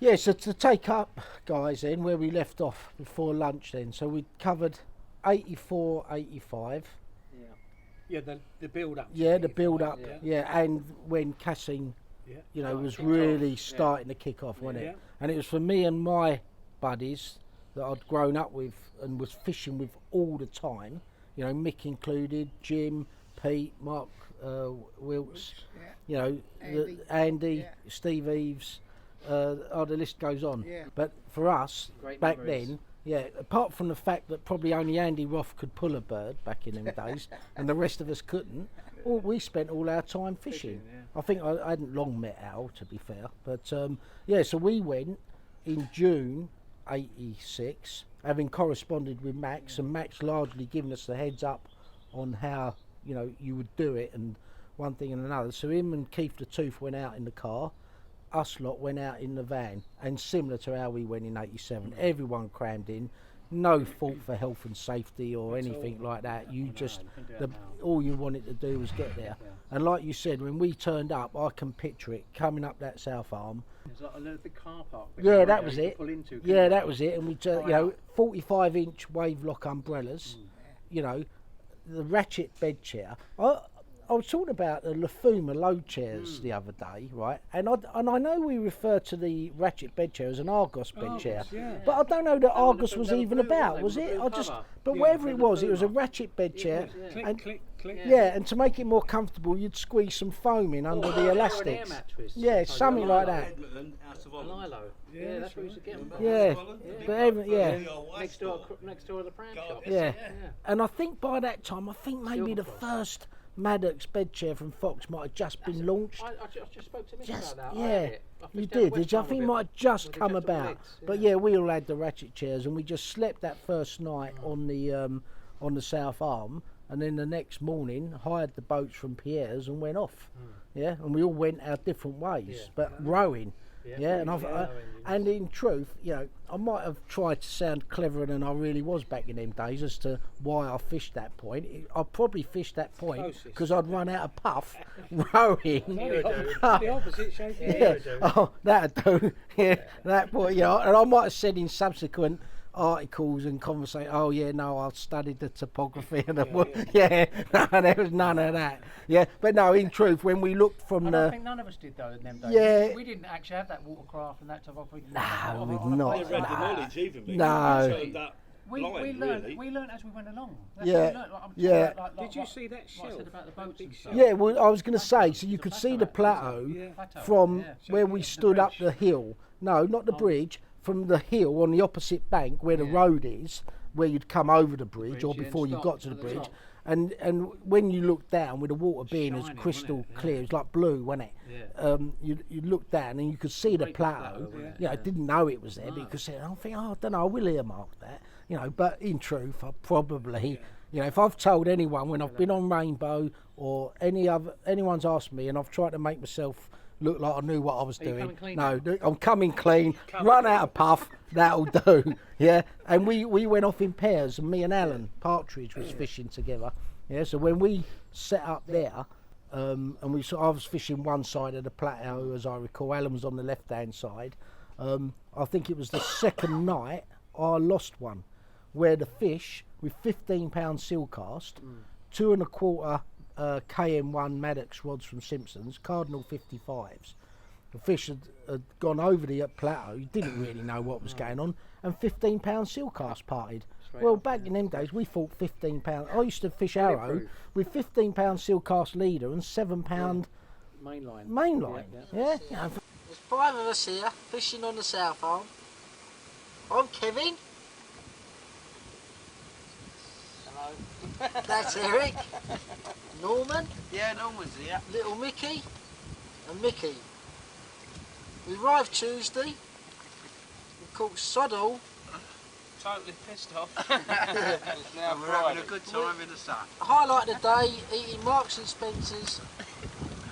Yeah, so to take up, guys, then, where we left off before lunch then, so we covered 84, 85. Yeah, the build up. Yeah, the build up, Yeah. and when Cassien, you know, was kicked really off, starting to kick off, wasn't Yeah. it? And it was for me and my buddies that I'd grown up with and was fishing with all the time, you know, Mick included, Jim, Pete, Mark Wilkes, you know, Andy, Steve Eves, the list goes on. Yeah. But for us, Great back memories. then, yeah, apart from the fact that probably only Andy Roth could pull a bird back in them days and the rest of us couldn't, we spent all our time fishing. I think I hadn't long met Al, to be fair. But yeah, so we went in June 86, having corresponded with Max, and Max largely giving us the heads up on how, you know, you would do it and one thing and another. So him and Keith the Tooth went out in the car. Us lot went out in the van, and similar to how we went in 87, everyone crammed in, no fault for health and safety or anything like that. You just, all you wanted to do was get there. And like you said, when we turned up, I can picture it coming up that south arm. There's like a little big car park. Yeah, that was it. Pull into, Yeah, that was it. And we, you know, 45-inch wave lock umbrellas. You know, the ratchet bed chair. I was talking about the Lafuma load chairs the other day, right? And I know we refer to the ratchet bed chair as an Argos bed chair, but I don't know that Argos was even about, was it? But whatever it was a ratchet bed chair. And Click. yeah, and to make it more comfortable, you'd squeeze some foam in under the elastics. Yeah, something like that. Lilo. Yeah, that's where we used to get them. Yeah, but Next door to the pram shop. yeah. And I think by that time, maybe the first Maddox bed chair from Fox might have just been launched. I just spoke to Mick Just, about that. yeah, you did. Did you? I think it might have just come about. But yeah, we all had the ratchet chairs, and we just slept that first night on the South Arm, and then the next morning hired the boats from Pierre's and went off. Yeah, and we all went our different ways, but rowing. Yeah, and in truth, you know, I might have tried to sound cleverer than I really was back in them days as to why I fished that point. I probably fished that point because I'd run out of puff rowing. The opposite shape. Yeah. Oh, that'd do. Yeah, that point. You know, and I might have said in subsequent articles and conversation, oh yeah, no, I studied the topography and no, there was none of that. Yeah, but no, in truth, when we looked from I the, don't think none of us did though in them days. Yeah. We didn't actually have that watercraft and that topography. No, we'd on a not. plate. Read the knowledge even. Mick. No. You showed that We blind, learned really. we learned as we went along. That's Yeah. what we learned. Like, I'm talking Yeah. about, Did you what- see that what I shelf? said about the boats Big and shelf. stuff. yeah, well, I was going to say, so you could see the plateau from where we stood up the hill. No, not the bridge. From the hill on the opposite bank where the road is, where you'd come over the bridge or before you got to the bridge. And when you look down, with the water being as Shining, crystal wasn't it? clear, it's like blue, wasn't it? Yeah. You look down and you could see the plateau. You know, I didn't know it was there, but you could see it. I think, I don't know, I will earmark that. You know, but in truth, I probably, you know, if I've told anyone when I've been on Rainbow or anyone's asked me and I've tried to make myself look like I knew what I was Are you doing. coming clean No, I'm coming clean. Run out of puff, that'll do. Yeah, and we went off in pairs, and me and Alan Partridge was fishing together. Yeah, so when we set up there, and I was fishing one side of the plateau, as I recall. Alan was on the left-hand side. I think it was the second night I lost one, where the fish with 15-pound seal cast, 2 1/4 KM1 Maddox rods from Simpsons, Cardinal 55s. The fish had gone over the plateau, you didn't really know what was going on, and 15-pound seal cast parted. Well, back in them days, we thought 15-pound. I used to fish arrow with 15-pound seal cast leader and 7-pound mainline. Yeah. You know, there's 5 of us here fishing on the South Arm. I'm Kevin. Hello. That's Eric. Norman. Yeah, Norman's here. Little Mickey. And Mickey. We arrived Tuesday. We caught sod all. Totally pissed off. Now we're having a good time in the sun. Highlight of the day, eating Marks and Spencer's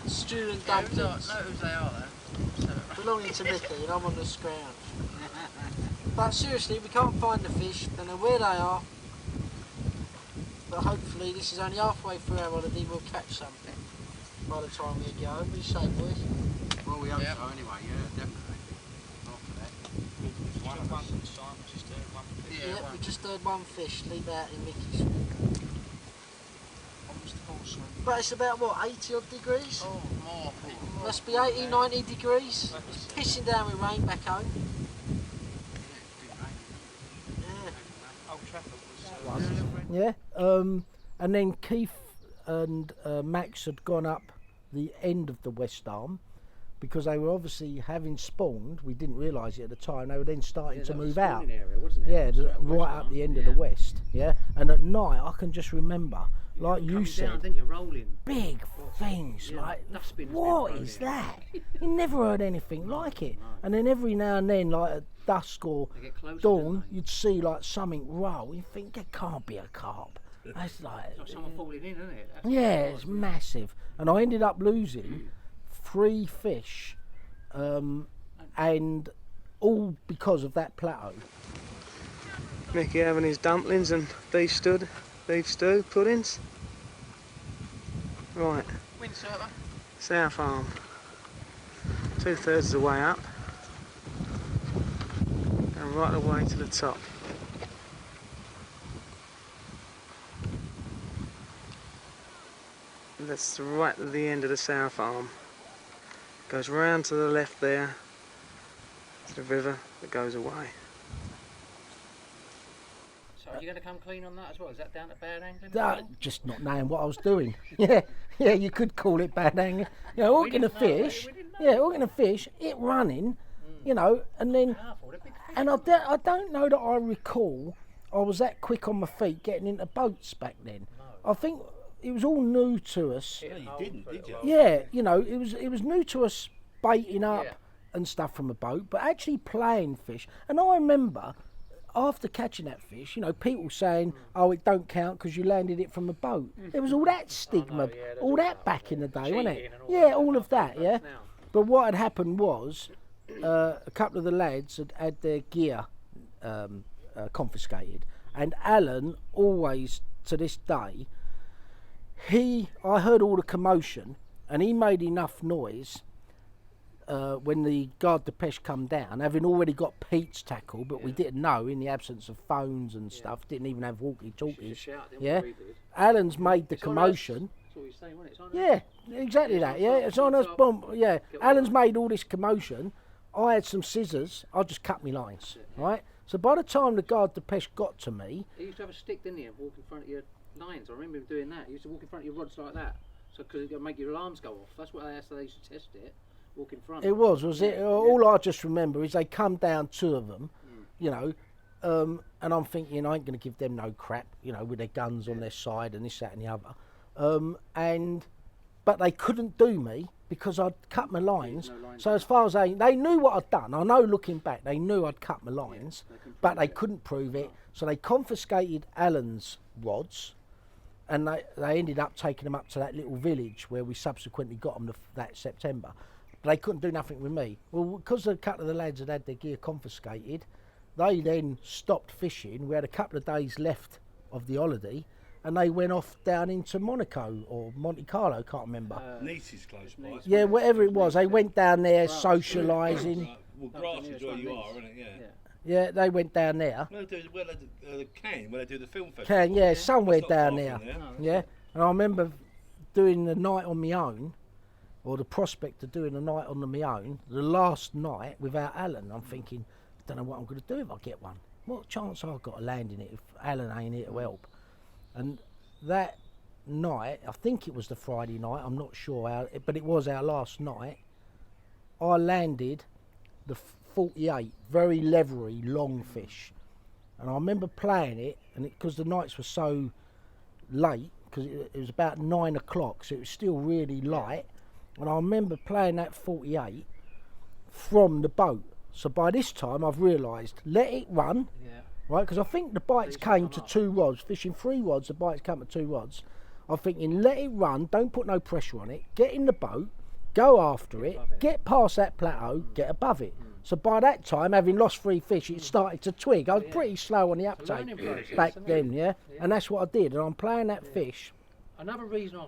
stew and Know dumplings. who they are though. Belonging to Mickey, and I'm on the scrounge. But seriously, we can't find the fish, don't know where they are. But hopefully this is only halfway through our holiday, we'll catch something by the time we go home. What do you say, boys? Well, we hope so anyway, yeah, definitely. Not for one time, just one fish. Yeah, we just heard one fish leap out in Mickey's. But it's about what, 80 odd degrees? Oh, more. Must be 80, 90 degrees. It's pissing down with rain back home. Yeah. Old Trafford was. Yeah. And then Keith and Max had gone up the end of the West Arm because they were obviously having spawned. We didn't realise it at the time. They were then starting to move out. Area, wasn't it? Yeah, So right up the end of the west. Yeah, and at night I can just remember, like you Coming said, down, didn't you, rolling? big things Yeah, like dustbins what being is thrown in. that? You never heard anything like it. And then every now and then, like at dusk or They get closer, dawn, don't they? you'd see like something roll. You think it can't be a carp. That's like It's like someone falling in, isn't it? That's yeah, it's massive. And I ended up losing 3 fish, and all because of that plateau. Mickey having his dumplings and beef stew puddings. Right, Windsurfer. South Arm. 2/3 of the way up. And right the way to the top. And that's right at the end of the South Arm. Goes round to the left there. To the river that goes away. So are you going to come clean on that as well? Is that down at bad angling? as well? Just not knowing what I was doing. Yeah, you could call it bad angling. You know, hooking a fish. Yeah, hooking a fish, it running, you know, and then, Powerful, they're big fish. and I don't know that I recall I was that quick on my feet getting into boats back then. I think it was all new to us. Hit you home didn't, for a did little you? while. Yeah, you know, it was new to us baiting up Yeah. and stuff from a boat, but actually playing fish. And I remember after catching that fish, you know, people saying, "Oh, it don't count because you landed it from a boat." There was all that stigma, yeah, there's all all that that, back in the day, wasn't it? Cheating and all Yeah, that all of stuff, that, yeah. now. But what had happened was a couple of the lads had had their gear confiscated, and Alan always, to this day, I heard all the commotion, and he made enough noise when the guard de pêche come down, having already got Pete's tackle, but we didn't know in the absence of phones and stuff, didn't even have walkie-talkies. Shout, didn't Yeah, we, did? Alan's made the It's on us. commotion. That's what he's saying, wasn't it? It's on us. Yeah, exactly It's that. on Yeah, top, it's on it's us. on Boom. top. Yeah, Get Alan's one. made all this commotion. I had some scissors. I just cut my lines. Right. So by the time the guard de pêche got to me, He used to have a stick, didn't he, and walk in front of your lines. I remember him doing that. He used to walk in front of your rods like that, so because it would make your alarms go off. That's how they used to test it. Walk in front. it was it? All I just remember is they come down, 2 of them, you know, and I'm thinking I ain't going to give them no crap, you know, with their guns on their side and this, that, and the other. But they couldn't do me because I'd cut my lines. no lines So as far as they knew what I'd done. I know looking back, they knew I'd cut my lines, but they couldn't prove it. So they confiscated Alan's rods, and they ended up taking them up to that little village where we subsequently got them that September. But they couldn't do nothing with me. Well, because a couple of the lads had had their gear confiscated, they then stopped fishing. We had a couple of days left of the holiday, and they went off down into Monaco or Monte Carlo, can't remember. Nice is close by. Yeah, whatever it was. They went down there socialising. Right. Well, grass is where you are, isn't it? Yeah. Yeah, they went down there. Where they do where they do the film festival. Can, yeah, somewhere It's not down far there. from there. Yeah, and I remember doing the night on my own, or the prospect of doing the night on my own, the last night without Alan. I'm thinking, I don't know what I'm going to do if I get one. What chance I've got of landing it if Alan ain't here to help? And that night, I think it was the Friday night, I'm not sure how, but it was our last night, I landed the 48 very leathery long fish. And I remember playing it, and because the nights were so late, because it was about 9 o'clock, so it was still really light, and I remember playing that 48 from the boat. So by this time I've realised, let it run, Yeah. right? Because I think the bites came to 2 rods, fishing 3 rods, the bites came to 2 rods. I'm thinking, let it run, don't put no pressure on it, get in the boat, go after it, get past that plateau, get above it. So by that time, having lost 3 fish, it started to twig. I was pretty slow on the learning uptake process, back isn't it? then, yeah? And that's what I did, and I'm playing that fish. Another reason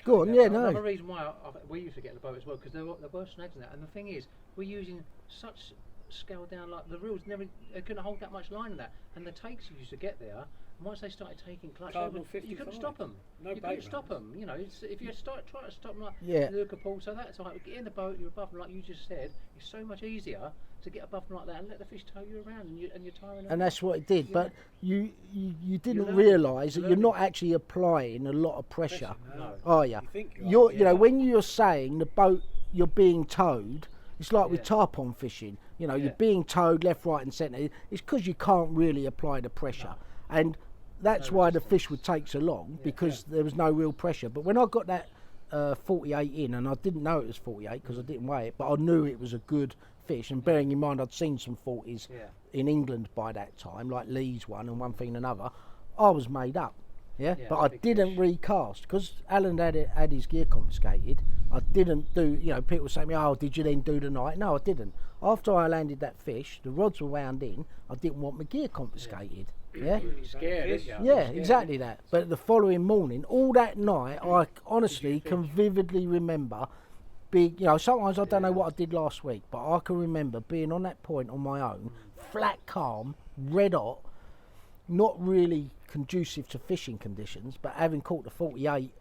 Go on, yeah, no. Another reason why we used to get in the boat as well, because there were snags in that. And the thing is, we're using such scaled down like the reels. They couldn't hold that much line in that, and the takes used to get there. And once they started taking clutch, you couldn't stop them. You couldn't stop them. You know, if you try to stop them like Luca Paul, so that's like get in the boat, you're above them, like you just said. It's so much easier to get above them like that and let the fish tow you around, and you're tiring them. And that's what it did. But you didn't realise that you're not actually applying a lot of pressure, are you? You know, when you're saying the boat you're being towed, it's like with tarpon fishing. You know, you're being towed left, right, and centre. It's because you can't really apply the pressure, and that's why the fish would take so long, because there was no real pressure. But when I got that 48 in, and I didn't know it was 48 because I didn't weigh it, but I knew it was a good fish. And bearing in mind I'd seen some 40s in England by that time, like Lee's one and one thing and another, I was made up. But I didn't recast because Alan had his gear confiscated. I didn't do, you know, people say to me, oh, did you then do the night? No, I didn't. After I landed that fish, the rods were wound in, I didn't want my gear confiscated. Scared, Exactly that. But the following morning, all that night, I honestly can vividly remember being, you know, sometimes I don't know what I did last week, but I can remember being on that point on my own, flat calm, red hot, not really conducive to fishing conditions, but having caught the 48,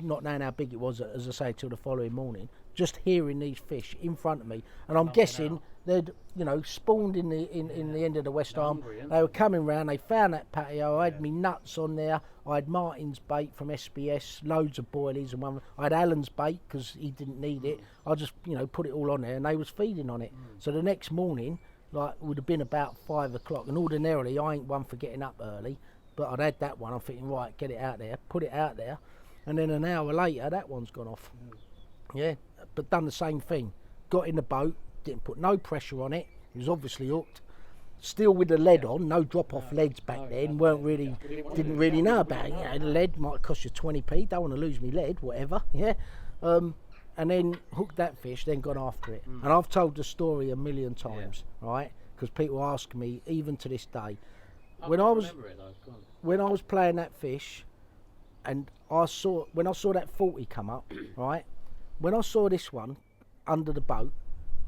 not knowing how big it was, as I say, till the following morning, just hearing these fish in front of me, and I'm guessing they'd, you know, spawned in the end of the West Arm. They were coming round. They found that patio. I had me nuts on there. I had Martin's bait from SBS, loads of boilies, and one. I had Alan's bait because he didn't need it. I just, you know, put it all on there, and they was feeding on it. So the next morning, like, would have been about 5 o'clock, and ordinarily I ain't one for getting up early, but I'd had that one. I'm thinking, right, get it out there, put it out there, and then an hour later that one's gone off. But done the same thing. Got in the boat, didn't put no pressure on it. It was obviously hooked. Still with the lead on, no drop-off leads back then. Didn't really know about it. You know, the lead might cost you 20p. Don't want to lose me lead, whatever. And then hooked that fish, then gone after it. And I've told the story a million times, right? Because people ask me, even to this day, when I was playing that fish, and when I saw that 40 come up, right? When I saw this one under the boat,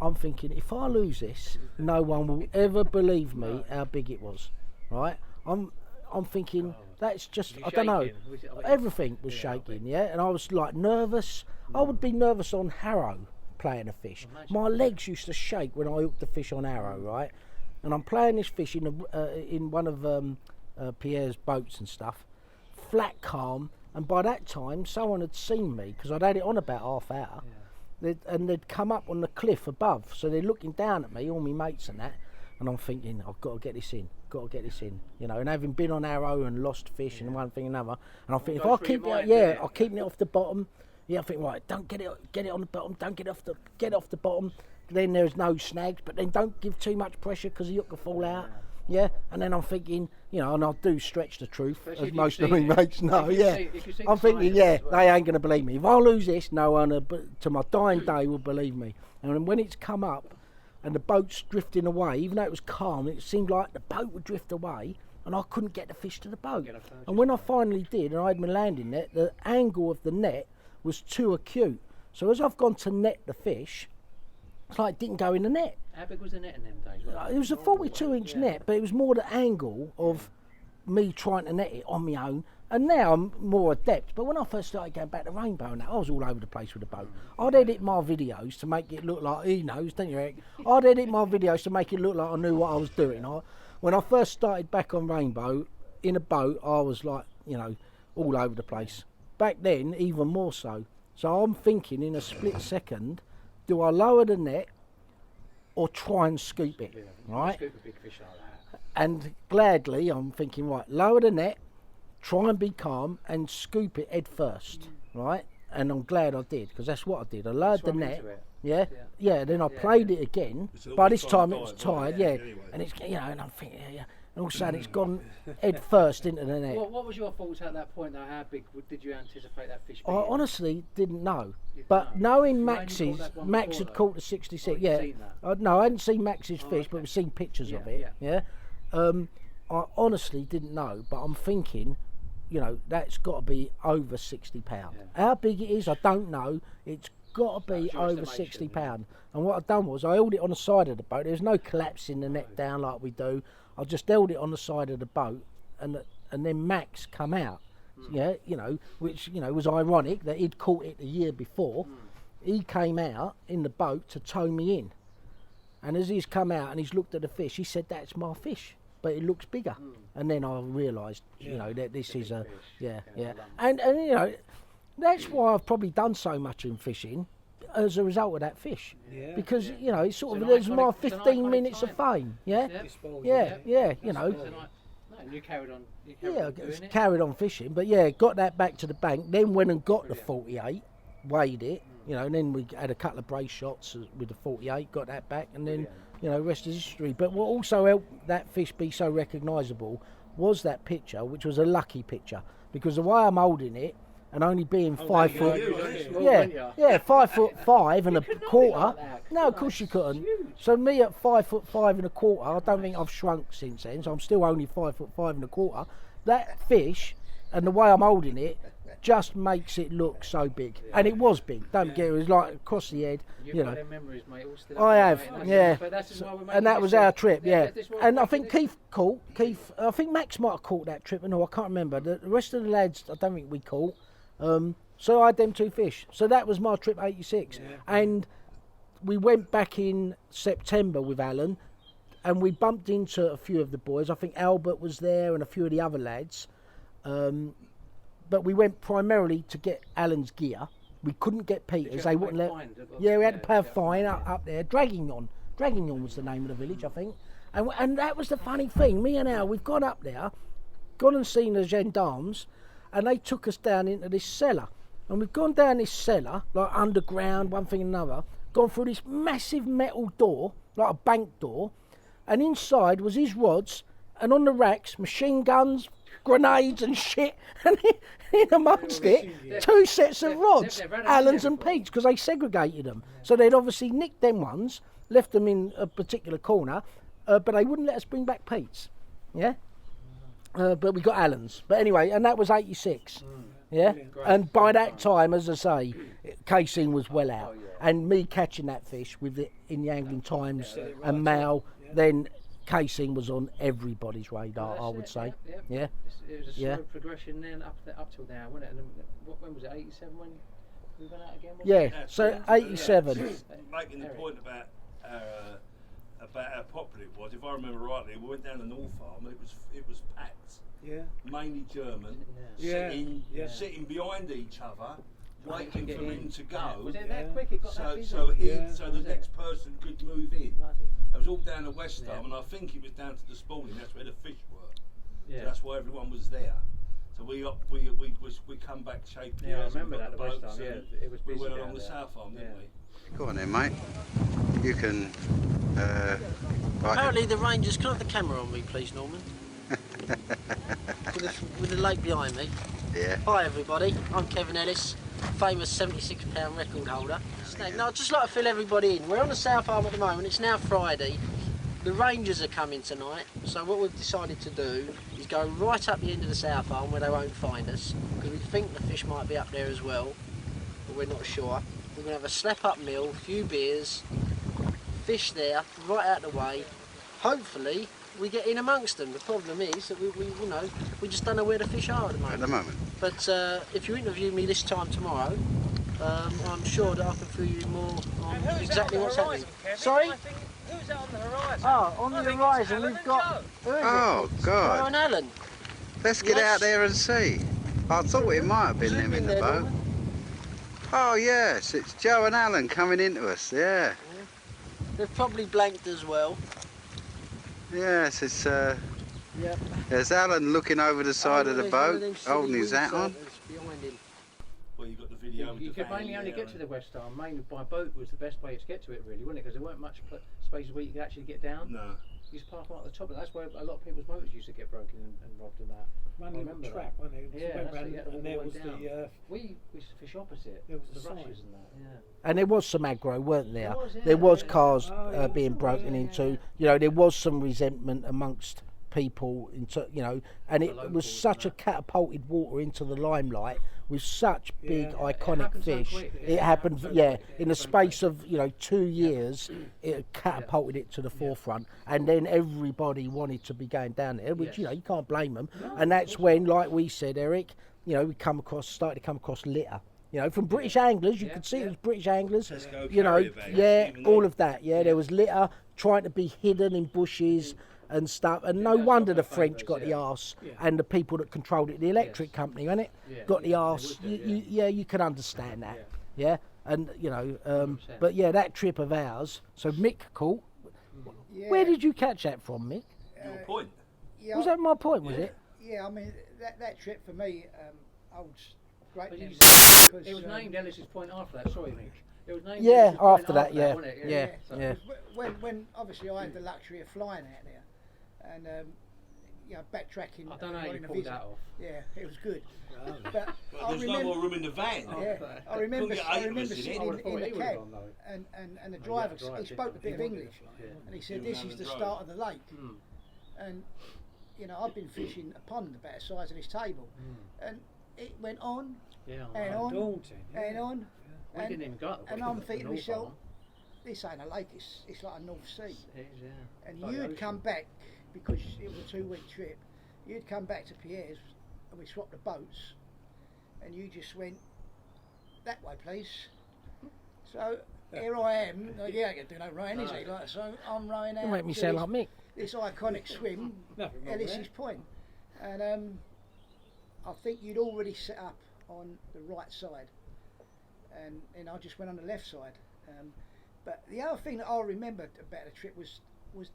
I'm thinking, if I lose this, no one will ever believe me how big it was, right? I'm thinking, that's just, I don't know, everything was shaking, and I was like nervous. I would be nervous on Harrow playing a fish. My legs used to shake when I hooked the fish on Harrow, right? And I'm playing this fish in one of Pierre's boats and stuff, flat calm, and by that time someone had seen me because I'd had it on about half hour. They'd come up on the cliff above, so they're looking down at me, all my mates and that, and I'm thinking, I've got to get this in, you know. And having been on Arrow and lost fish and one thing and another, and I'm thinking, if I keep it, I'm keeping it off the bottom. I think, right, don't get it on the bottom, don't get off the bottom. Then there's no snags, but then don't give too much pressure because the hook will fall out. And then I'm thinking, you know, and I do stretch the truth, as most of my mates know, I'm thinking, they ain't going to believe me. If I lose this, no one, to my dying day, will believe me. And when it's come up, and the boat's drifting away, even though it was calm, it seemed like the boat would drift away, and I couldn't get the fish to the boat. And when I finally did, and I had my landing net, the angle of the net was too acute. So as I've gone to net the fish, it's like it didn't go in the net. How big was the net in them days? It was a 42-inch net, but it was more the angle of me trying to net it on my own. And now I'm more adept. But when I first started going back to Rainbow and that, I was all over the place with the boat. I'd edit my videos to make it look like, he knows, don't you, Eric? I'd edit my videos to make it look like I knew what I was doing. When I first started back on Rainbow, in a boat, I was like, you know, all over the place. Back then, even more so. So I'm thinking in a split second, do I lower the net or try and scoop it, right? Scoop a big fish like that. And gladly, I'm thinking, right, lower the net, try and be calm, and scoop it head first, right? And I'm glad I did, because that's what I did. I lowered the net, then I played it again. By this time it was tired, and it's, you know, and I'm thinking, and all of a sudden it's gone head first into the net. What was your thoughts at that point, though? How big did you anticipate that fish I being? honestly didn't know. But knowing Max had caught the 66, no, I hadn't seen Max's fish, but we've seen pictures of it, I honestly didn't know, but I'm thinking, you know, that's got to be over £60. How big it is, I don't know. It's got to be That's your over estimation, £60. And what I've done was I held it on the side of the boat. There's no collapsing the net down like we do. I just held it on the side of the boat, and then Max come out. Yeah, you know, which was ironic that he'd caught it the year before. He came out in the boat to tow me in, and as he's come out and he's looked at the fish, he said, "That's my fish, but it looks bigger." And then I realised, that this is a fish. and that's why I've probably done so much in fishing as a result of that fish. Yeah. Because it's sort It's of an there's my iconic- it's an 15 iconic minutes of time. fame. Yeah, Disposal. yeah. And you carried on. Doing it. Carried on fishing, but got that back to the bank. Then went and got the 48, weighed it, and then we had a couple of brace shots with the 48, got that back, and then rest is history. But what also helped that fish be so recognisable was that picture, which was a lucky picture, because the way I'm holding it, and only being 5 foot, 5'5" and a quarter. Like that, No, of course you couldn't. So me at 5'5" and a quarter, I don't think I've shrunk since then. So I'm still only 5'5" and a quarter. That fish and the way I'm holding it just makes it look so big, and it was big. Don't get it was like across the head. You've got them memories, mate. All still I up have, there, mate. yeah. But that's why we're making And that this was trip. our trip, yeah. That's why we're And I making think this- Keith. I think Max might have caught that trip. No, I can't remember. The rest of the lads, I don't think we caught. So I had them 2 fish. So that was my trip, '86, and we went back in September with Alan, and we bumped into a few of the boys. I think Albert was there and a few of the other lads. But we went primarily to get Alan's gear. We couldn't get Peter's. They wouldn't let. Yeah, we had to pay a fine up there. Dragging on was the name of the village, I think. And that was the funny thing. Me and Al, we've gone up there, gone and seen the gendarmes, and they took us down into this cellar. And we've gone down this cellar, like underground, one thing and another, gone through this massive metal door, like a bank door, and inside was his rods, and on the racks, machine guns, grenades and shit, and in amongst it, 2 sets of rods, Allen's and Pete's, because they segregated them. So they'd obviously nicked them ones, left them in a particular corner, but they wouldn't let us bring back Pete's, yeah? But we got Allen's. But anyway, and that was '86. Yeah, and by that time, as I say, Cassien was well out, and me catching that fish with it in the Angling Times and Mal, then Cassien was on everybody's radar, I would say. Yeah, It was a slow progression then up till now, wasn't it? And when was it? '87 when we went out again? Yeah, so '87. Making the point about how popular it was. If I remember rightly, we went down the North Arm and it was packed. Yeah. Mainly German, sitting behind each other, waiting for him to go. Was it that quick? It got that busy? So the next person could move in. It was all down the West Arm, and I think it was down to the Spalding. That's where the fish were. Yeah. So that's why everyone was there. So we come back shaking. Yeah, I remember that, the West Arm. Yeah, it was We busy went down along the there. South Arm, didn't we? Go on then, mate. You can. Apparently the Rangers. Can I have the camera on me, please, Norman? with the lake behind me. Yeah. Hi everybody, I'm Kevin Ellis, famous £76 record holder. Now I'd just like to fill everybody in. We're on the South Arm at the moment, it's now Friday. The Rangers are coming tonight, so what we've decided to do is go right up the end of the South Arm where they won't find us, because we think the fish might be up there as well, but we're not sure. We're going to have a slap up meal, a few beers, fish there, right out of the way. Hopefully we get in amongst them. The problem is that we just don't know where the fish are at the moment. But if you interview me this time tomorrow, I'm sure that I can fill you more on exactly what's happening. Sorry? Who's that on the horizon? Oh, on the horizon we've got... Oh, Joe God. and Alan. Let's get out there and see. I thought it might have been them in the boat. Norman. Oh, yes, it's Joe and Alan coming into us, yeah. They've probably blanked as well. Yes, it's Yep. there's Alan looking over the side of the There's one of them boat, silly holding his hat on. windsurfers behind him. Well, you got the video. You could mainly only get to the West Arm. Mainly by boat was the best way to get to it, really, wasn't it? Because there weren't much spaces where you could actually get down. No. You just park right at the top, and that's where a lot of people's motors used to get broken and robbed and that. Running remember a trap, wasn't it? Yeah, that's it, you had to And walk there all was the way the. We used to fish opposite. There was the the rushes sign. and that. Yeah. And there was some aggro, weren't there? There was, yeah, There was yeah. cars Oh, being yeah, broken yeah, into. You know, there was some resentment amongst people, and it was locals such a and catapulted water into the limelight with such big It iconic happened so fish. quick, It happened, so yeah, quick, in the so space quick. of 2 years, it catapulted it to the forefront, and then everybody wanted to be going down there, which Yes. you can't blame them. And that's when, like we said, Eric, we started to come across litter. From British anglers, you could see it was British anglers. Tesco carrier bags, even all then. of that. Yeah, there was litter trying to be hidden in bushes and stuff, and no wonder the French got the arse, and the people that controlled it, the electric company, wasn't it? Yeah. Got the They arse. would do, You can understand that. Yeah, and but yeah, that trip of ours. So Mick caught. Yeah. Where did you catch that from, Mick? Your point. Yeah, Was that my point? Was it? Yeah, I mean that trip for me holds great But memories. It was named Ellis's Point after that. Sorry, Mick. It was named Yeah, Ellis's Point after that, yeah. wasn't it? Yeah. So- When obviously I had the luxury of flying out there, and backtracking. I don't know how you running a pulled visit. that off. Yeah, it was good. But Well, I there's no remember, more room in the van. yeah, I remember, Couldn't get I eight of remember us in it. sitting I would've in thought the he would've cab, gone, though. and the Oh, driver, yeah, drive, he spoke a bit of English, Yeah. and he He said, was "This having is the a start of the lake." Mm. And I've been fishing a pond about the size of this table, and it went on Yeah. and I know. on Daunting. and on, We didn't even go up the and point I'm of thinking to North myself, Arm. this ain't a lake, it's like a North Sea. It is, yeah. And Like the you'd ocean. come back, because it was a 2-week trip, you'd come back to Pierre's, and we swapped the boats, and you just went, that way please. So here I am, ain't gonna do no rowing, is he? So I'm rowing out. You make me to sound this- like Mick. this iconic swim, Nothing wrong with Ellis's that. Point. And I think you'd already set up on the right side, and I just went on the left side. But the other thing that I remembered about the trip was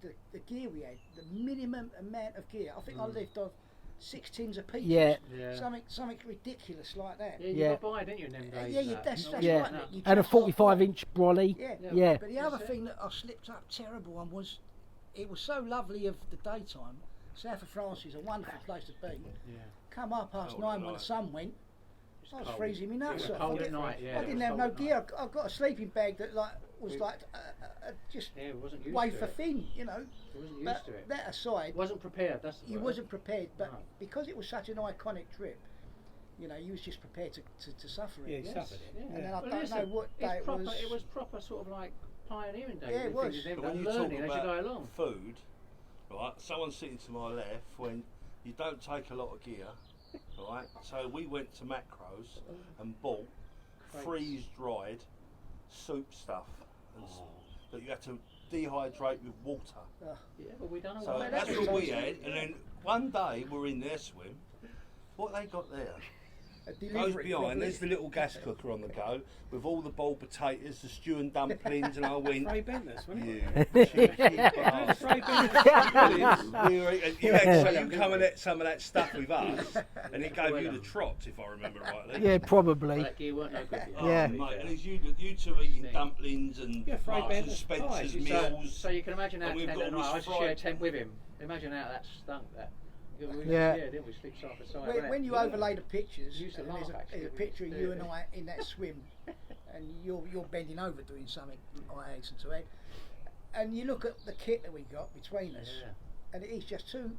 the gear we had, the minimum amount of gear. I think I lived off 6 tins of peaches. Yeah. Yeah. Something ridiculous like that. Yeah, you Yeah. got by, didn't you, in them days? Yeah, and that? that's Yeah. right. Nick. You And a just- 45-inch brolly. Yeah. Yeah. But the other That's it. thing that I slipped up terrible on was, it was so lovely of the daytime. South of France is a wonderful place to be. Yeah. Come up past 9 when the sun went, I was cold. freezing me nuts It was off. cold I at night, yeah. I it didn't was have cold no at night. gear. I got a sleeping bag that was just Yeah, it wasn't used wafer to it. thin, It wasn't used But to it. that aside, Wasn't prepared, that's the you word. wasn't prepared. But No. because it was such an iconic trip, you was just prepared to suffer it. Yeah, you Yes, suffered it. yeah. And then I Well, don't listen, know what day it proper, was. It was proper sort of like pioneering days. Yeah, it and was. things, and But when you talk learning as you go about along. food, right, someone's sitting to my left when you don't take a lot of gear, right? So we went to Macros and bought freeze-dried soup stuff that you had to dehydrate with water. Yeah, but we done all So that. that's was what we so- had, and then one day we're in their swim. What they got there? A Goes delivery behind. probably. There's the little gas cooker on the go with all the boiled potatoes, the stew and dumplings, and I went. Ray Bentless, wasn't You it? cheeky bastard. Ray Bentless. You had so you come and ate some of that stuff with us, and it gave you the trots, if I remember rightly. Yeah, probably. That gear weren't no good. Oh, Yeah. mate, and it's you two eating dumplings and Yeah, Fray Marks and Bentless Spencer's pies. meals. So you can imagine that And we've tent got at all night. I this used to share a fried- tent with him. Imagine how that stunk. That. Yeah. Didn't we? Sleep side by side. When you overlay the pictures, Used to and laugh, there's actually, a we picture of used you to. and I in that swim, and you're bending over doing something I hasten to add, and you look at the kit that we got between us, Yeah. and it is just 2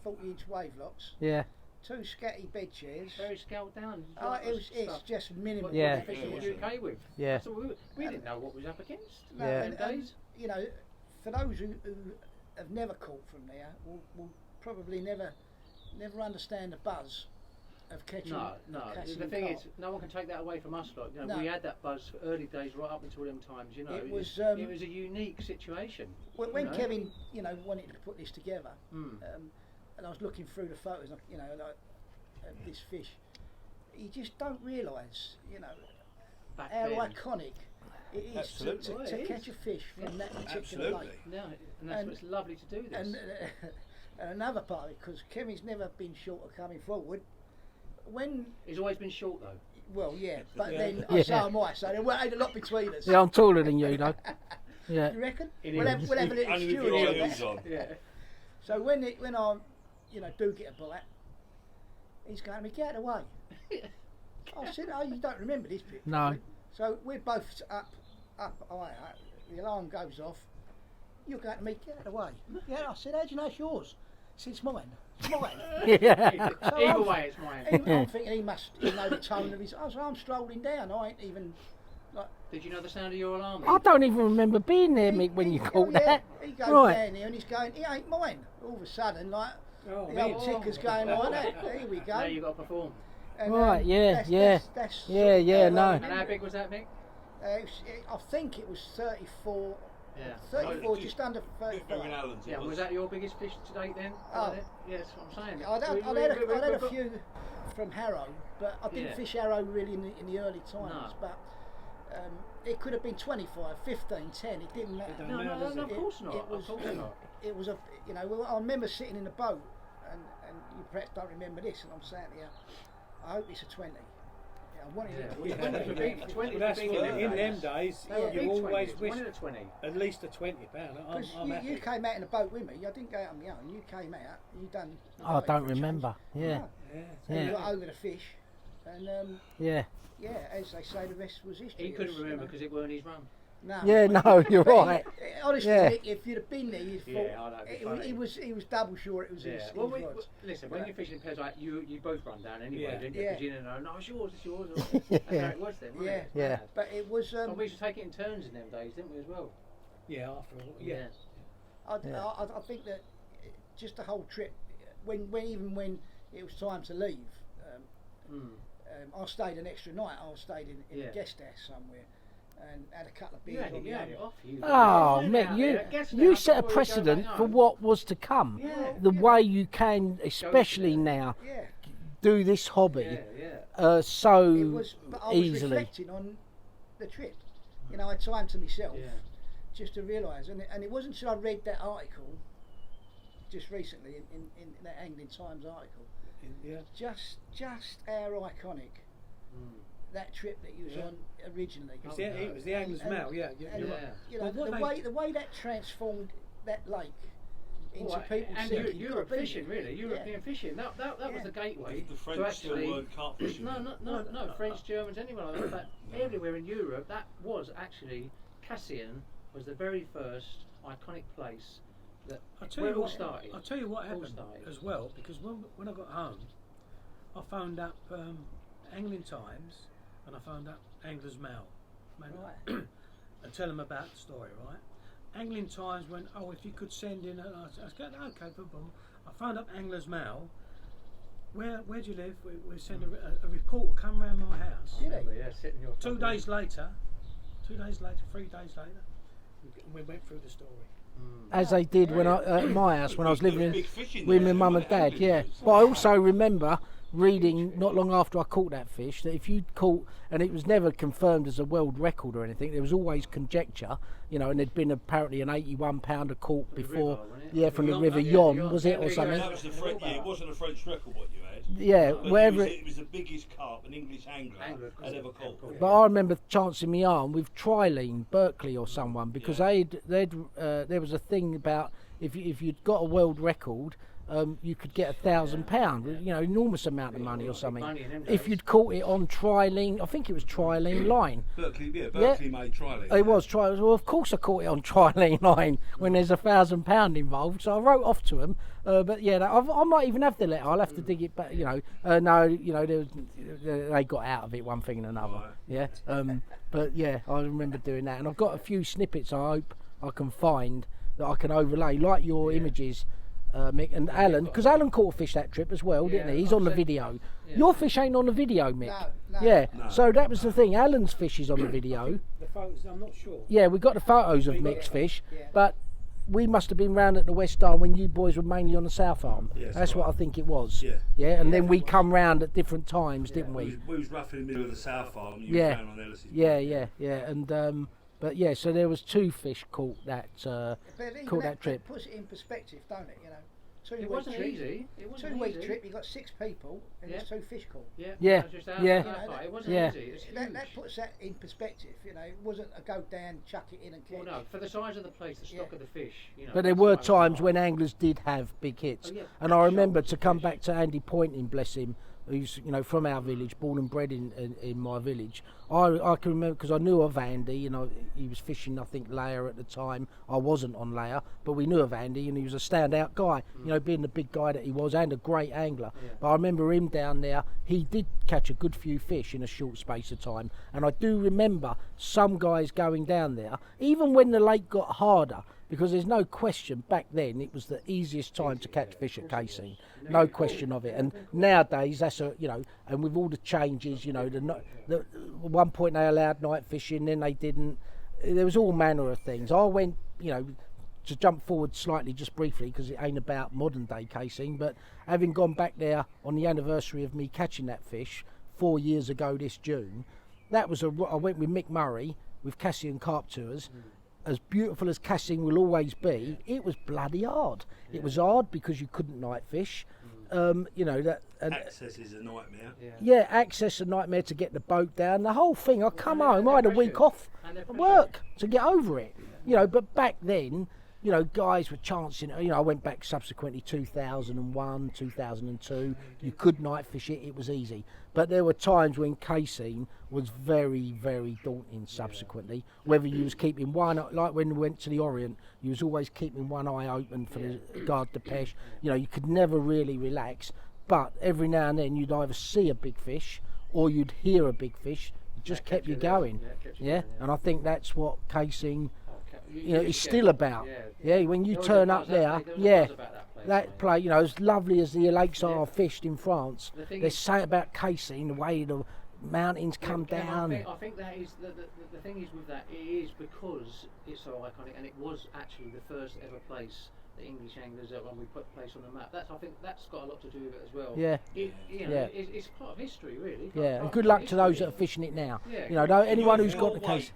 40-inch wave locks, Yeah. 2 scatty bed chairs. Very scaled down. It's just minimal. What Yeah. the fishing was UK with. Yeah. So we didn't know what was up against. No, Yeah. and, Days. for those who have never caught from there, will probably never understand the buzz of catching. No. Cassien The thing carp. is, no one can take that away from us. Like, No. we had that buzz for early days, right up until them times. It was, it was a unique situation. When you know? Kevin, wanted to put this together, Mm. and I was looking through the photos, of this fish, you just don't realise, Back how then. iconic it is Absolutely. to It catch is. a fish from that particular Absolutely. lake. No, and that's And- what's lovely to do this. And, and another part of it, because Kevin's never been short of coming forward. When, He's always been short though. well, yeah, but Yeah. then Yeah. so am I. So there ain't a lot between us. Yeah, I'm taller than you, though. Yeah. You reckon? In We'll heels. have a little Only with steward your on heels that. on. Yeah. So when I, do get a bite, he's going to me, get out of the way. I said, oh, you don't remember this bit. No. So we're both up higher. The alarm goes off. You're going to me, get out of the way. Yeah, I said, how do you know it's yours? It's mine. It's mine. Yeah. So Either I'm- way, it's mine. I'm thinking he know the tone of his. So I'm strolling down. I ain't even like. Did you know the sound of your alarm? I don't even remember being there, Mick, when you caught that. He goes Right. down there and he's going, it ain't mine. All of a sudden, like, Oh, the me. old ticker's going like that. Here we go. Now you got to perform. And, Right, yeah, that's yeah, sort of yeah, how no. I And how remember big was that, Mick? it. I think it was 34, Yeah. 34, just under Big 35. in Allen's. Yeah, was that your biggest fish to date then? Oh. Yeah, that's what I'm saying. I'd had a few from Harrow, but I didn't Yeah. fish Harrow really in the early times. No. But it could have been 25, 15, 10. It didn't matter. don't No, matter, no, does no, it? of course not. It was, Of course not. it was a, you know, I remember sitting in a boat, and you perhaps don't remember this, and I'm saying here, I hope it's a 20. Yeah, I wanted it. Yeah, Yeah. 20 was big. 20 Well, that's was big what, in in them them days. days, They were you big always 20s, wish wanted a 20. at least a £20. Because I'm happy. you came out in a boat with me. I didn't go out on my own. You came out. You done. I don't remember. Yeah, No. Yeah. And you Yeah. got over the fish, and yeah. yeah, as they say, the rest was history. He It couldn't was, you remember know, because it weren't his run. no. Yeah, no, you're But right. Honestly, Yeah. Nick, if you'd have been there, you'd Yeah, thought I know, it'd be it, funny. he was double sure it was his. Yeah. his Well, rods. listen, when you're fishing pairs, like you both run down anyway, Yeah. didn't you? Yeah. Because you didn't know, no, it's yours, it's yours. That's how it was then, wasn't Yeah. it? Yeah. But it was. And we used to take it in turns in them days, didn't we, as well? Yeah, after all. Yeah. I think that just the whole trip, when even it was time to leave, I stayed an extra night. I stayed in Yeah. a guest house somewhere, and had a couple of You beers had on it, the you own. had it off. You Oh, you Mick, out you there, guess you now, set a before you go precedent back for home. what was to come. Yeah. The way you can, especially yeah. now, Yeah, do this hobby Yeah, yeah. so it was. But I was easily. reflecting on the trip. You know, I had time to myself Yeah. just to realise, and it wasn't until I read that article just recently in that Angling Times article, Yeah. just how iconic that trip that you was Yeah. on originally. It was the Angler's And- Mail, yeah. You're And, right. Yeah. you know, Well, what the way that transformed that lake into Well, people and thinking, Europe "Gotta be fishing, here." really, European fishing. That was Yeah. the gateway The to French still actually. weren't carp fishing. No, French, Germans, anyone like that. But everywhere in Europe, that was actually Cassien was the very first iconic place that I'll where it all started. I'll tell you what All happened started. as well, because when I got home, I phoned up Angling Times and I phoned up Angler's Mail. Right. And tell them about the story, right? Angling Times went, oh, if you could send in, I was going, okay, boom. I phoned up Angler's Mail. Where do you live? We send a report come round my house. Did he? Remember, yeah, sitting in your 2 front days later, 3 days later, we went through the story. as they did when I at my house when I was There was living big fishing with my there, mum and wasn't dad. it? Yeah, Angling but I also remember reading not long after I caught that fish that if you'd caught, and it was never confirmed as a world record or anything, there was always conjecture, you know, and there'd been apparently an 81-pounder caught before, river, wasn't it? yeah, from the Yon, River yeah, Yon, Yon. was it, Yeah, or there you go. something? That was the French. Yeah, it wasn't a French record what you had. Yeah, But wherever it was the biggest carp an English angler had ever caught. But I remember chancing my arm with Trilene Berkeley or someone because they'd there was a thing about if you'd got a world record, you could get £1,000, you know, enormous amount of money or something. money in them If days. you'd caught it on Trilene, I think it was Trilene line. Berkeley made Trilene. It was Trilene. Well, of course I caught it on Trilene line when there's £1,000 involved. So I wrote off to them. But yeah, I might even have the letter. I'll have to dig it back. You know, no, you know, they got out of it one thing and another. Right. Yeah. But yeah, I remember doing that, and I've got a few snippets. I hope I can find that I can overlay, like your images. Mick and Alan, because Alan caught a fish that trip as well, didn't he? He's on the video. Your fish ain't on the video, Mick. No. Yeah, No. so that was the thing. Alan's fish is on the video. The photos, I'm not sure. Yeah, we got the photos of Mick's fish, Yeah. but we must have been round at the West Arm when you boys were mainly on the South Arm. Yes, That's what I right. think it was. Yeah. Yeah, and then we come round at different times, didn't we? We was roughly in the middle of the South Arm. You Yeah. was down on Ellis's. Yeah, and but yeah, so there was 2 fish caught that But even caught that trip. puts it in perspective, don't it? You know, It 2 week wasn't trip. easy. It wasn't 2 week easy. trip. You got 6 people and there's 2 fish caught. Yeah. Yeah, that was just yeah. that fight. It wasn't Yeah. easy. It's huge. That puts that in perspective. You know, it wasn't a go down, chuck it in and catch. Well, no, for the size of the place, the stock of the fish, you know. But there that's were the times most when anglers did have big hits, Oh, yeah. and I remember Shoals to of come fish. back to Andy Pointing, bless him, who's from our village, born and bred in my village. I can remember because I knew of Andy, he was fishing I think Layer at the time. I wasn't on Layer, but we knew of Andy, and he was a standout guy. Being the big guy that he was, and a great angler. Yeah. But I remember him down there. He did catch a good few fish in a short space of time, and I do remember some guys going down there, even when the lake got harder. Because there's no question, back then it was the easiest time to catch fish at Cassien, no question of it. And nowadays that's and with all the changes, the one point they allowed night fishing, then they didn't. There was all manner of things. I went, to jump forward slightly, just briefly, because it ain't about modern day Cassien, but having gone back there on the anniversary of me catching that fish 4 years ago this June, I went with Mick Murray with Cassien Carp Tours. As beautiful as Cassien will always be, it was bloody hard. It was hard because you couldn't night fish. Access is a nightmare. Yeah, access a nightmare to get the boat down. The whole thing. I come home, I had a week off work to get over it. But back then, guys were chancing. I went back subsequently 2001, 2002. You could night fish it. It was easy. But there were times when Cassien was very, very daunting subsequently. Whether you was keeping one, like when we went to the Orient, you was always keeping one eye open for the garde de pêche. You could never really relax. But every now and then you'd either see a big fish or you'd hear a big fish. It just kept you going. And I think that's what Cassien, it's still about. When you turn up there, that place, as lovely as the lakes are fished in France, they say about Cassien, the way the mountains come down. I think that is the thing is with that, it is because it's so iconic, and it was actually the first ever place the English anglers when we put place on the map. I think that's got a lot to do with it as well. It's part of history, really. And good luck to those that are fishing it now. Anyone who's got the case.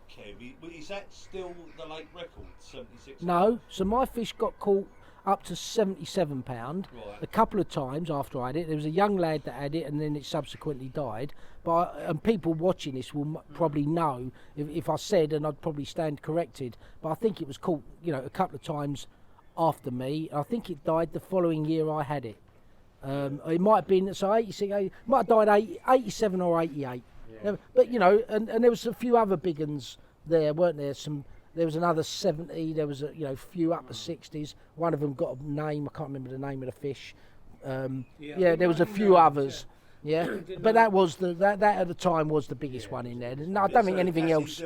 Is that still the lake record, 76? No, so my fish got caught up to 77 pound. Right. A couple of times after I had it. There was a young lad that had it, and then it subsequently died. And people watching this will probably know if I said, and I'd probably stand corrected. But I think it was caught, a couple of times after me. I think it died the following year I had it. It might have been 86. It might have died 87 or 88. But and there was a few other big uns there, weren't there? There was another 70. There was a few upper 60s. One of them got a name. I can't remember the name of the fish. There was a few others. But that was that at the time was the biggest one in there. No, I don't think anything else.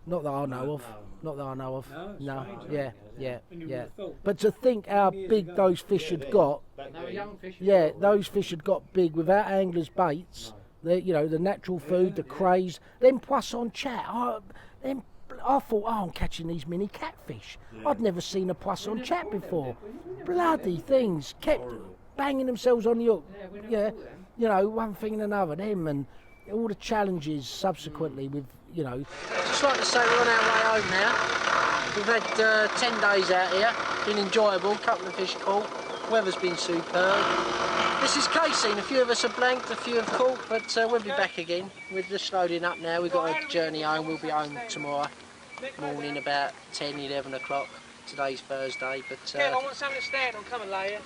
Not that I know of. Not that I know of. No. Yeah. But to think how big those fish had got. They were young fish. Yeah, those fish had got big without anglers' baits. The natural food, the craze. Then poisson chat. I thought, I'm catching these mini catfish. I'd never seen a poisson chat before. Bloody things kept banging themselves on the hook. One thing and another. Them and all the challenges subsequently with. Just like to say we're on our way home now. We've had 10 days out here, been enjoyable, couple of fish caught, weather's been superb. This is Cassien, a few of us are blanked, a few have caught, but we'll be back again. We're just loading up now, we've got a journey home, we'll be home tomorrow morning about 10, 11 o'clock. Today's Thursday, but... I want something to stand on, come and lay here.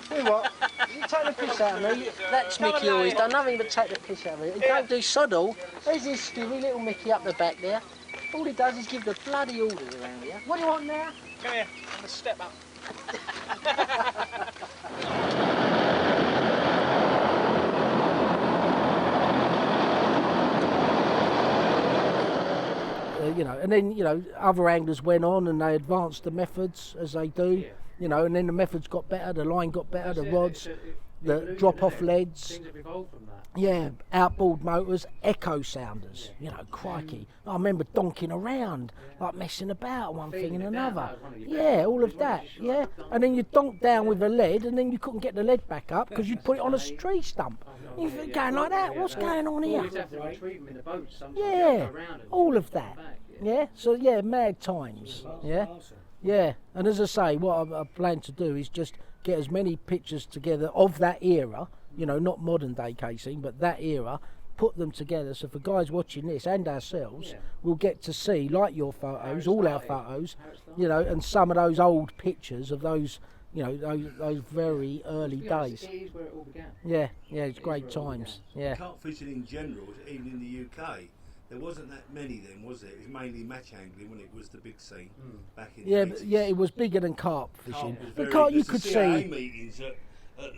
Tell you what, you take the piss out of me. That's Mickey always done nothing but take the piss out of me. He don't do sod all. There's this skivvy little Mickey up the back there. All he does is give the bloody orders around here. What do you want now? Come here, I'm gonna step up. And then other anglers went on and they advanced the methods as they do. And then the methods got better, the line got better, the rods, the drop-off leads. Things have evolved from that. Yeah, outboard motors, echo sounders. Crikey. I remember donking around, like messing about one thing and another. Yeah, all of that. Yeah, and then you donk down with a lead, and then you couldn't get the lead back up because you'd put it on a tree stump. You're going like that. What's going on here? Yeah, all of that. Yeah, so mad times. Yeah, and as I say, what I plan to do is just get as many pictures together of that era, not modern day Cassien, but that era, put them together so for guys watching this and ourselves, we'll get to see, like your photos, all our photos, and some of those old pictures of those you know, those very early days. It is where it all began. Yeah, it's great times. Yeah. Carp fishing in general, even in the UK, there wasn't that many then, was it? It was mainly match angling when it was the big scene back in the 80s. Yeah, it was bigger than carp fishing. But carp, you the could CIA see. meetings at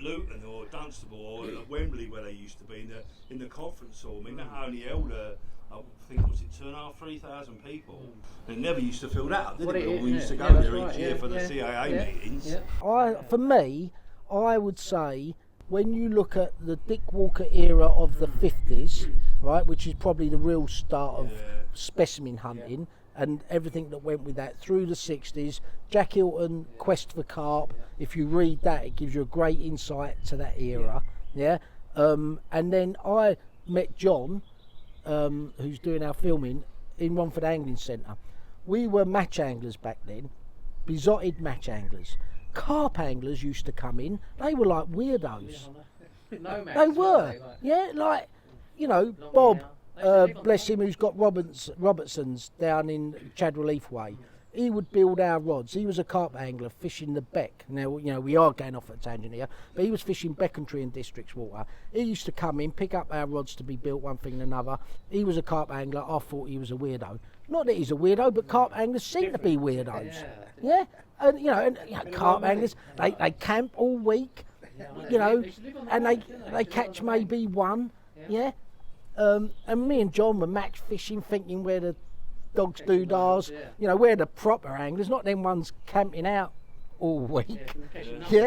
Luton or Dunstable or at Wembley, where they used to be in the conference hall. I mean, that only held I think was it 2,500, 3,000 people. It never used to fill that up, did it? We used to go there each year for the CIA meetings. Yeah. For me, I would say when you look at the Dick Walker era of the 50s, right, which is probably the real start of specimen hunting and everything that went with that through the 60s, Jack Hilton, Quest for Carp, if you read that, it gives you a great insight to that era. And then I met John, who's doing our filming, in Romford Angling Centre. We were match anglers back then, besotted match anglers. Carp anglers used to come in, they were like weirdos. They were, like, you know, Bob, bless him, who's got Robertson's down in Chadwell Heath Way. He would build our rods. He was a carp angler fishing the Beck. Now, you know, we are going off at a tangent here, but he was fishing Becontree and Districts water. He used to come in, pick up our rods to be built, one thing and another. He was a carp angler. I thought he was a weirdo. Not that he's a weirdo, but carp anglers seem to be weirdos. Yeah? And, you know, carp anglers, they camp all week, you know, and they catch maybe one, and me and John were match fishing, thinking where the dogs doodahs, you know, we're the proper anglers, not them ones camping out all week.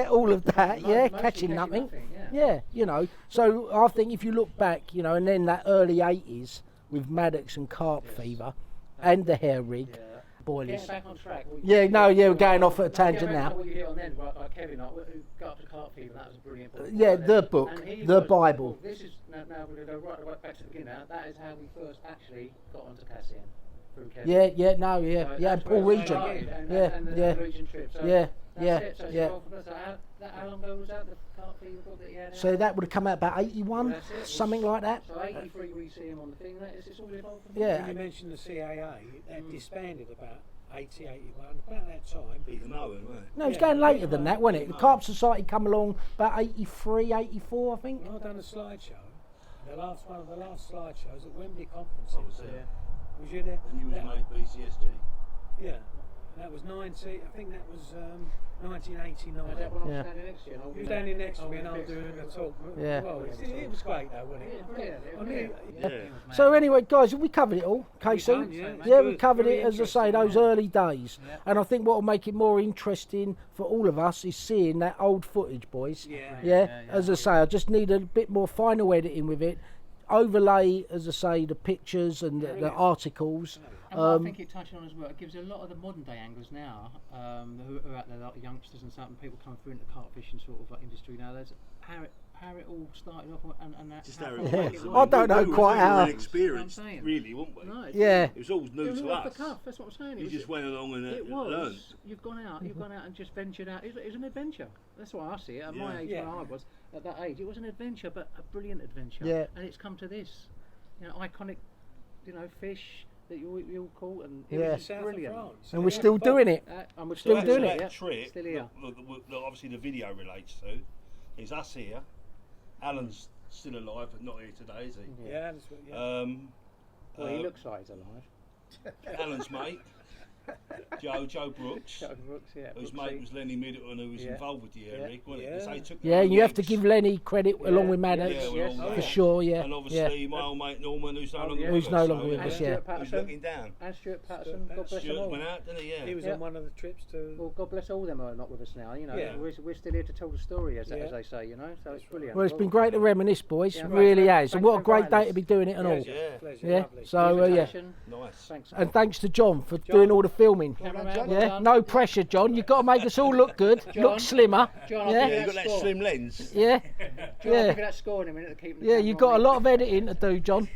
All of that, catching nothing. You know, so I think if you look back, you know, and then that early 80s with Maddox and carp fever and the hair rig, boilies. Back on track. We're going off at a tangent now. What you hit on then, like Kevin, who got up to carp fever, that was a brilliant book. The book, the Bible. This is, now we're going to go right back to the beginning now. That is how we first actually got onto Cassien. And Paul Regent. And the Regent trip. So that's it. So how long ago was that, the carp fever book that you had? So that would have come out about 81, something like that. So 83 we see him on the thing. It's all evolved from When you mentioned the CIA, that disbanded about 80, 81, about that time. Even though, no, it was going later than that, wasn't it? The Carp Society come along about 83, 84, I think. When I done a slideshow, one of the last slideshows at Wembley conferences. Was you there? And you was made BCSG. Yeah. That was 1989. You were standing next to me and I was doing a talk. Well, it was great though, wasn't it? So anyway, guys, we covered it all, Cassien. We covered it, as I say, those early days. And I think what will make it more interesting for all of us is seeing that old footage, boys. As I say, I just need a bit more final editing with it. Overlay, as I say, the pictures and the articles. And what I think it touched on as well, it gives a lot of the modern day anglers now, who are out there, like youngsters and something, people coming through into the carp fishing sort of industry now. There's how it all started off and that. Just how it was. I don't know quite how. We experienced, really, weren't we? No, it was all new to us. Off the cuff, that's what I'm saying. You just went along and learned. You've gone out and just ventured out. It was an adventure. That's why I see it. At my age, when I was at that age, it was an adventure, but a brilliant adventure. And it's come to this, iconic, fish that you all caught, and it was brilliant. And we're still doing it. And we're still doing it. That trip, still here. That obviously the video relates to, is us here. Alan's still alive, but not here today, is he? Yeah. Well, he looks like he's alive. Alan's mate, Joe Brooks, whose mate was Lenny Middleton, who was involved with the Eric, wasn't it? So he took you have to give Lenny credit along with Maddox, for sure, And obviously my old mate Norman, who's no longer with us, who's looking down. And Stuart Patterson, God bless them all. Went out, didn't he? He was on one of the trips to... Well, God bless all them who are not with us now, we're still here to tell the story, as they say, so it's brilliant. Well, it's been great to reminisce, boys, it really has, and what a great day to be doing it and all. So, Nice. And thanks to John for doing all the filming. No pressure, John. You've got to make us all look good, look slimmer. John, you've got that slim lens. John, I'll give you that score in a minute to keep. You've got a lot of editing to do, John.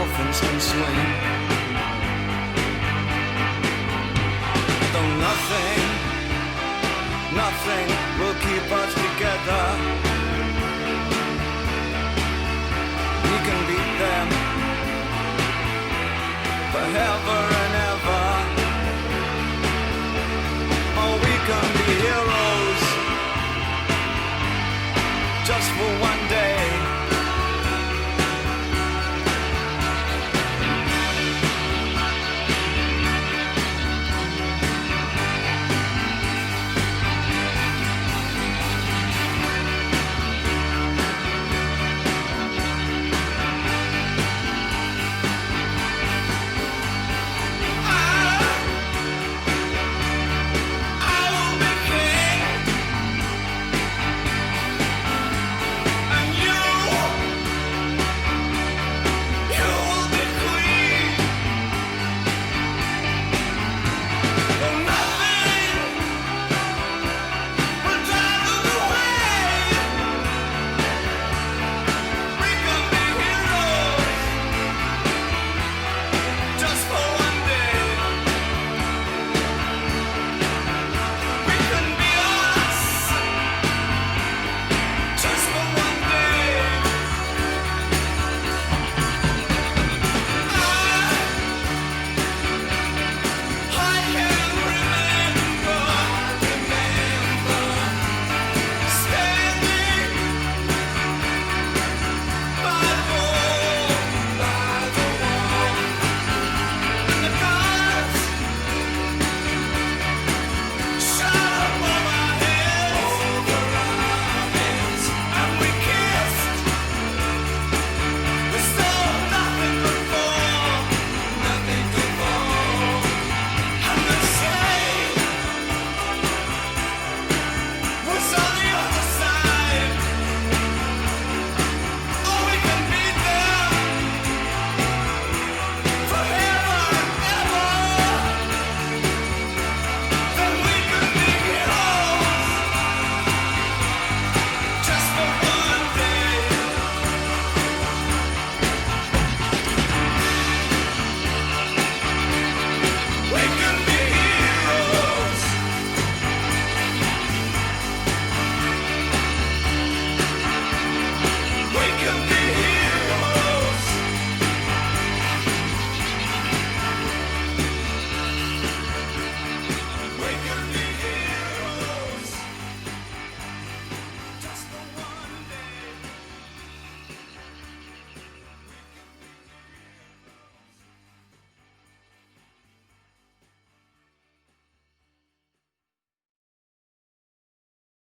dolphins can swim. Though nothing will keep us together. We can beat them forever